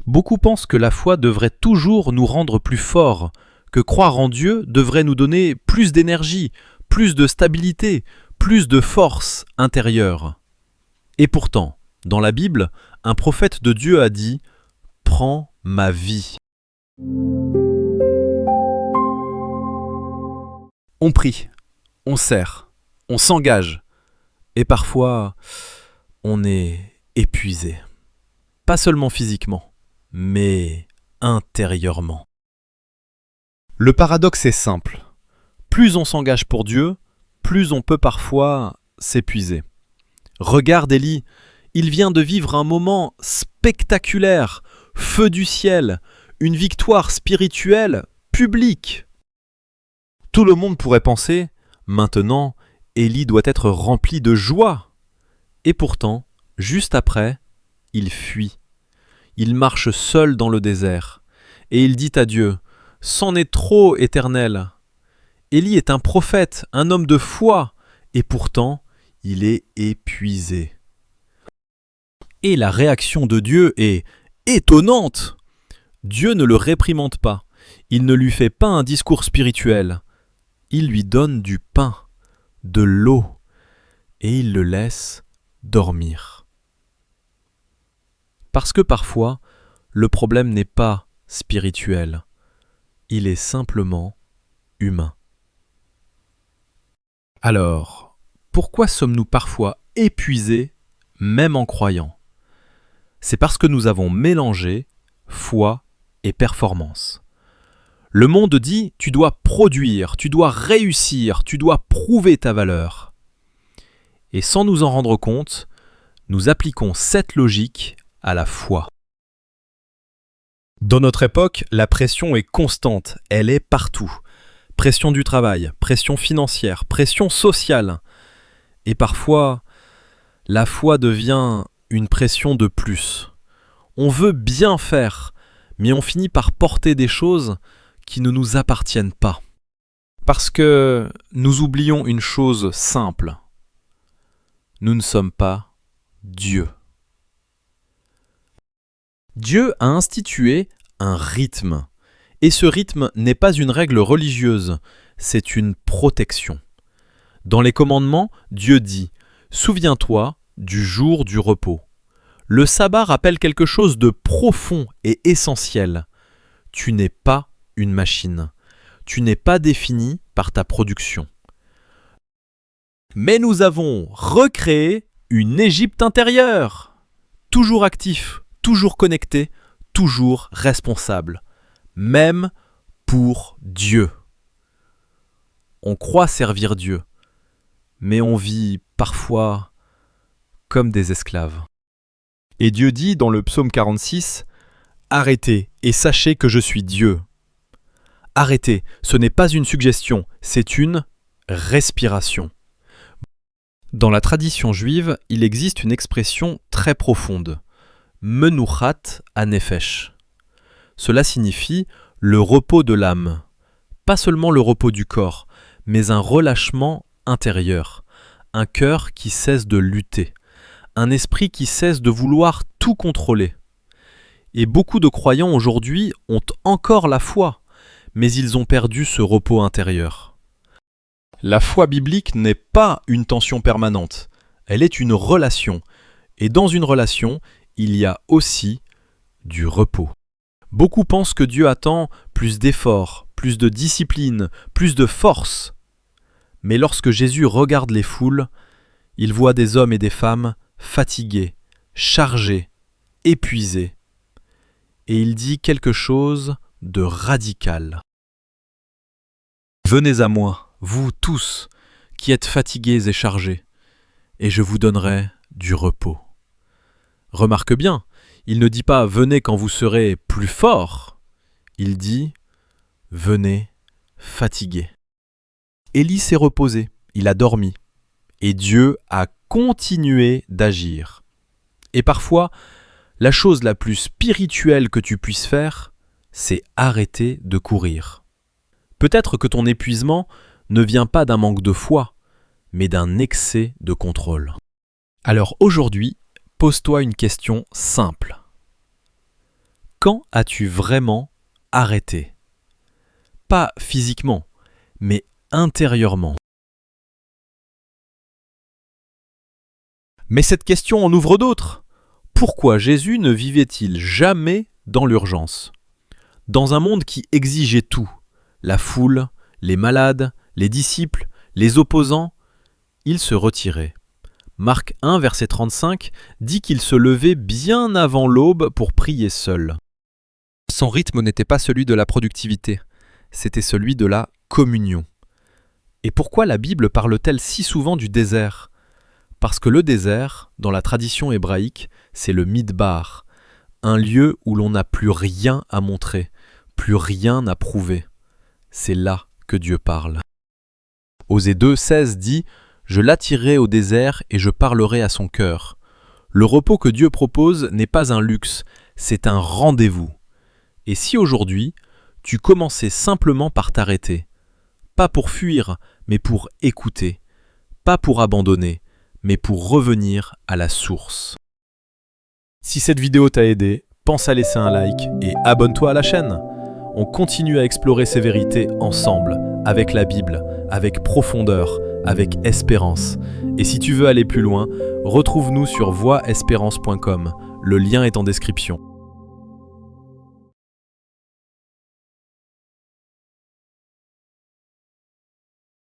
Beaucoup pensent que la foi devrait toujours nous rendre plus forts, que croire en Dieu devrait nous donner plus d'énergie, plus de stabilité, plus de force intérieure. Et pourtant, dans la Bible, un prophète de Dieu a dit « Prends ma vie ». On prie, on sert, on s'engage, et parfois, on est épuisé. Pas seulement physiquement, mais intérieurement. Le paradoxe est simple. Plus on s'engage pour Dieu, plus on peut parfois s'épuiser. Regarde Élie, il vient de vivre un moment spectaculaire, feu du ciel, une victoire spirituelle publique. Tout le monde pourrait penser, maintenant, Élie doit être rempli de joie. Et pourtant, juste après, il fuit. Il marche seul dans le désert. Et il dit à Dieu, « C'en est trop, Éternel !» Élie est un prophète, un homme de foi, et pourtant, il est épuisé. Et la réaction de Dieu est étonnante. Dieu ne le réprimande pas. Il ne lui fait pas un discours spirituel. Il lui donne du pain, de l'eau, et il le laisse dormir. Parce que parfois, le problème n'est pas spirituel. Il est simplement humain. Alors, pourquoi sommes-nous parfois épuisés, même en croyant ? C'est parce que nous avons mélangé foi et performance. Le monde dit « tu dois produire, tu dois réussir, tu dois prouver ta valeur ». Et sans nous en rendre compte, nous appliquons cette logique à la foi. Dans notre époque, la pression est constante, elle est partout. Pression du travail, pression financière, pression sociale. Et parfois, la foi devient une pression de plus. On veut bien faire, mais on finit par porter des choses qui ne nous appartiennent pas. Parce que nous oublions une chose simple. Nous ne sommes pas Dieu. Dieu a institué un rythme. Et ce rythme n'est pas une règle religieuse, c'est une protection. Dans les commandements, Dieu dit « Souviens-toi du jour du repos ». Le sabbat rappelle quelque chose de profond et essentiel. Tu n'es pas une machine. Tu n'es pas défini par ta production. Mais nous avons recréé une Égypte intérieure. Toujours actif, toujours connecté, toujours responsable. Même pour Dieu. On croit servir Dieu, mais on vit parfois comme des esclaves. Et Dieu dit dans le psaume 46, « Arrêtez et sachez que je suis Dieu. » Arrêtez, ce n'est pas une suggestion, c'est une respiration. Dans la tradition juive, il existe une expression très profonde, « Menuchat hanefesh ». Cela signifie le repos de l'âme. Pas seulement le repos du corps, mais un relâchement intérieur, un cœur qui cesse de lutter, un esprit qui cesse de vouloir tout contrôler. Et beaucoup de croyants aujourd'hui ont encore la foi, mais ils ont perdu ce repos intérieur. La foi biblique n'est pas une tension permanente, elle est une relation, et dans une relation, il y a aussi du repos. Beaucoup pensent que Dieu attend plus d'efforts, plus de discipline, plus de force. Mais lorsque Jésus regarde les foules, il voit des hommes et des femmes fatigués, chargés, épuisés. Et il dit quelque chose de radical. « Venez à moi, vous tous, qui êtes fatigués et chargés, et je vous donnerai du repos. » Remarque bien, il ne dit pas « venez quand vous serez plus fort », il dit « venez fatigués ». Élie s'est reposé, il a dormi, et Dieu a continué d'agir. Et parfois, la chose la plus spirituelle que tu puisses faire, c'est arrêter de courir. Peut-être que ton épuisement ne vient pas d'un manque de foi, mais d'un excès de contrôle. Alors aujourd'hui, pose-toi une question simple. Quand as-tu vraiment arrêté? Pas physiquement, mais intérieurement. Mais cette question en ouvre d'autres. Pourquoi Jésus ne vivait-il jamais dans l'urgence? Dans un monde qui exigeait tout, la foule, les malades, les disciples, les opposants, il se retirait. Marc 1, verset 35, dit qu'il se levait bien avant l'aube pour prier seul. Son rythme n'était pas celui de la productivité, c'était celui de la communion. Et pourquoi la Bible parle-t-elle si souvent du désert? Parce que le désert, dans la tradition hébraïque, c'est le midbar, un lieu où l'on n'a plus rien à montrer, plus rien à prouver. C'est là que Dieu parle. Osée 2,16 dit « Je l'attirerai au désert et je parlerai à son cœur ». Le repos que Dieu propose n'est pas un luxe, c'est un rendez-vous. Et si aujourd'hui, tu commençais simplement par t'arrêter, pas pour fuir, mais pour écouter, pas pour abandonner, mais pour revenir à la source. Si cette vidéo t'a aidé, pense à laisser un like et abonne-toi à la chaîne. On continue à explorer ces vérités ensemble, avec la Bible, avec profondeur, avec espérance. Et si tu veux aller plus loin, retrouve-nous sur voiespérance.com. Le lien est en description.